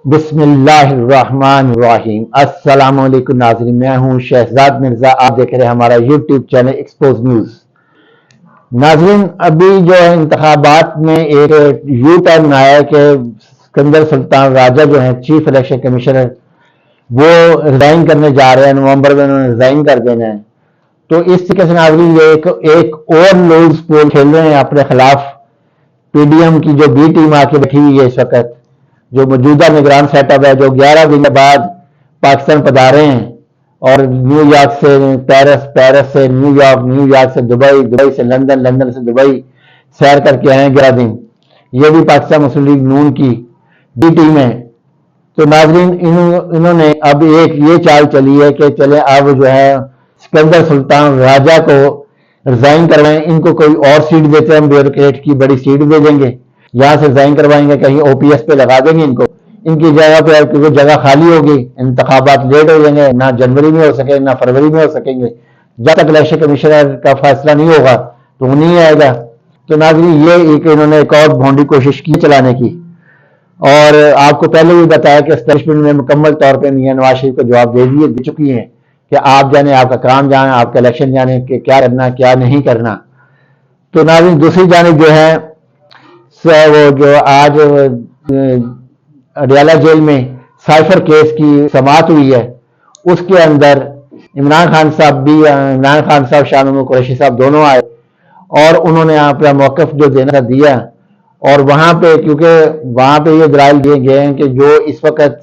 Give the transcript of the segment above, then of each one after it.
بسم اللہ الرحمن الرحیم۔ السلام علیکم ناظرین، میں ہوں شہزاد مرزا، آپ دیکھ رہے ہیں ہمارا یوٹیوب چینل ایکسپوز نیوز۔ ناظرین، ابھی جو ہے انتخابات میں ایک یو ٹرن آیا ہے کہ سکندر سلطان راجہ جو ہیں چیف الیکشن کمیشنر، وہ ریزائن کرنے جا رہے ہیں، نومبر میں انہوں نے ریزائن کر دینا ہے۔ تو اس طریقے سے ناظرین یہ ایک اور لوز پول کھیل رہے ہیں اپنے خلاف۔ پی ڈی ایم کی جو بی ٹیم آ کے بیٹھی ہوئی ہے اس وقت، جو موجودہ نگران سیٹ اپ ہے، جو 11 دن بعد پاکستان پدارے ہیں اور نیو یارک سے پیرس، پیرس سے نیو یارک، نیو یارک سے دبئی، دبئی سے لندن، لندن سے دبئی سیر کر کے آئے ہیں 11 دن۔ یہ بھی پاکستان مسلم لیگ نون کی بی ٹیم ہے۔ تو ناظرین انہوں نے اب ایک یہ چال چلی ہے کہ چلے اب جو ہے سکندر سلطان راجہ کو ریزائن کروائیں، ان کو کوئی اور سیٹ دیتے ہیں، ہم بیوروکریٹ کی بڑی سیٹ دے دیں گے، یہاں سے ریزائن کروائیں گے، کہیں او پی ایس پہ لگا دیں گے ان کو، ان کی جگہ پہ، کیونکہ جگہ خالی ہوگی، انتخابات لیٹ ہو جائیں گے، نہ جنوری میں ہو سکیں نہ فروری میں ہو سکیں گے، جب تک الیکشن کمیشنر کا فیصلہ نہیں ہوگا تو وہ نہیں آئے گا۔ تو ناظرین یہ ایک انہوں نے ایک اور بھونڈی کوشش کی چلانے کی، اور آپ کو پہلے بھی بتایا کہ اسٹیبلشمنٹ میں مکمل طور پہ میاں نواز شریف کو جواب دے چکی ہیں کہ آپ جانے، آپ کا کام جانے، آپ کا الیکشن جانے کہ کیا کرنا کیا نہیں کرنا۔ تو ناظرین دوسری جانب جو ہے وہ جو آج اڈیالہ جیل میں سائفر کیس کی سماعت ہوئی ہے، اس کے اندر عمران خان صاحب شاہ محمود قریشی صاحب دونوں آئے اور انہوں نے اپنا موقف جو دینا دیا، اور وہاں پہ کیونکہ وہاں پہ یہ دلائل دیے گئے ہیں کہ جو اس وقت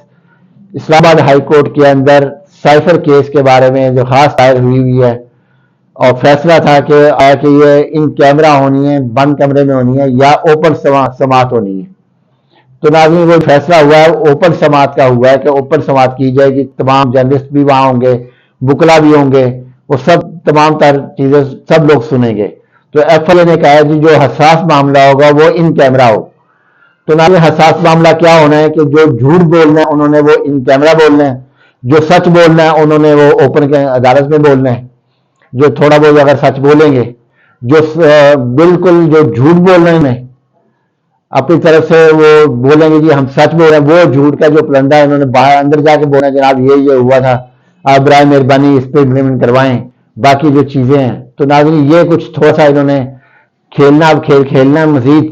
اسلام آباد ہائی کورٹ کے اندر سائفر کیس کے بارے میں درخواست دائر ہوئی ہے اور فیصلہ تھا کہ یہ ان کیمرہ ہونی ہے، بند کمرے میں ہونی ہے یا اوپن سماعت ہونی ہے۔ تو ناظرین وہ فیصلہ ہوا ہے، اوپن سماعت کا ہوا ہے کہ اوپن سماعت کی جائے گی، تمام جرنلسٹ بھی وہاں ہوں گے، وکلا بھی ہوں گے، وہ سب تمام تر چیزیں سب لوگ سنیں گے۔ تو ایف ایل اے نے کہا ہے کہ جو حساس معاملہ ہوگا وہ ان کیمرہ ہو۔ تو ناظرین حساس معاملہ کیا ہونا ہے کہ جو جھوٹ بولنا ہے انہوں نے وہ ان کیمرہ بولنا ہے، جو سچ بولنا ہے انہوں نے وہ اوپن کے عدالت میں بولنا ہے۔ جو تھوڑا بہت اگر سچ بولیں گے، جو بالکل جو جھوٹ بول رہے ہیں اپنی طرف سے وہ بولیں گے جی ہم سچ بول رہے ہیں، وہ جھوٹ کا جو پلندہ ہے انہوں نے باہر اندر جا کے بولنا ہے جناب یہ ہوا تھا، آپ برائے مہربانی اس پہ امپلیمنٹ کروائیں، باقی جو چیزیں ہیں۔ تو ناظرین یہ کچھ تھوڑا سا انہوں نے کھیلنا، اب کھیلنا مزید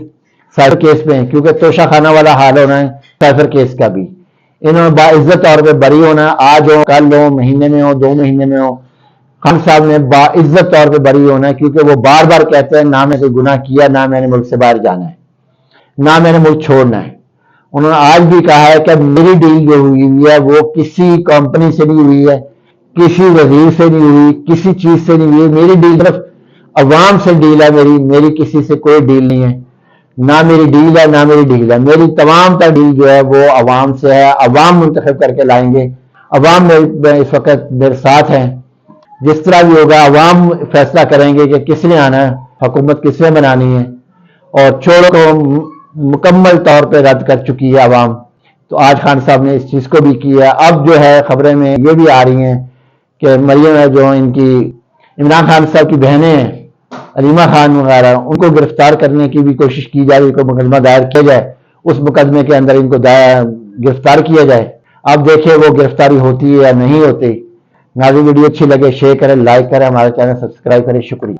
سائفر کیس پہ، کیونکہ توشہ خانہ والا حال ہونا ہے سائفر کیس کا بھی۔ انہوں نے باعزت طور پہ بری ہونا، آج ہو، کل ہو، مہینے میں ہو، 2 مہینے میں ہو، خان صاحب نے باعزت طور پہ بری ہونا ہے، کیونکہ وہ بار بار کہتے ہیں نہ میں کوئی گناہ کیا، نہ میں نے ملک سے باہر جانا ہے، نہ میں نے ملک چھوڑنا ہے۔ انہوں نے آج بھی کہا ہے کہ میری ڈیل جو ہوئی ہے وہ کسی کمپنی سے نہیں ہوئی ہے، کسی وزیر سے نہیں ہوئی، کسی چیز سے نہیں ہوئی، میری ڈیل صرف عوام سے ڈیل ہے، میری کسی سے کوئی ڈیل نہیں ہے، نہ میری ڈیل ہے نہ میری ڈیل ہے، میری تمام تر ڈیل جو ہے وہ عوام سے ہے، عوام منتخب کر کے لائیں گے، عوام میں اس وقت میرے ساتھ ہیں، جس طرح بھی ہوگا عوام فیصلہ کریں گے کہ کس نے آنا ہے، حکومت کس نے بنانی ہے، اور چوروں کو مکمل طور پہ رد کر چکی ہے عوام۔ تو آج خان صاحب نے اس چیز کو بھی کیا۔ اب جو ہے خبریں میں یہ بھی آ رہی ہیں کہ مریم ہے جو ان کی عمران خان صاحب کی بہنیں ہیں، علیمہ خان وغیرہ، ان کو گرفتار کرنے کی بھی کوشش کی جا رہی ہے، کوئی مقدمہ دائر کیا جائے، اس مقدمے کے اندر ان کو گرفتار کیا جائے۔ اب دیکھیں وہ گرفتاری ہوتی ہے یا نہیں ہوتی۔ ناظرین ویڈیو اچھی لگے شیئر کریں، لائک کریں، ہمارے چینل سبسکرائب کریں، شکریہ۔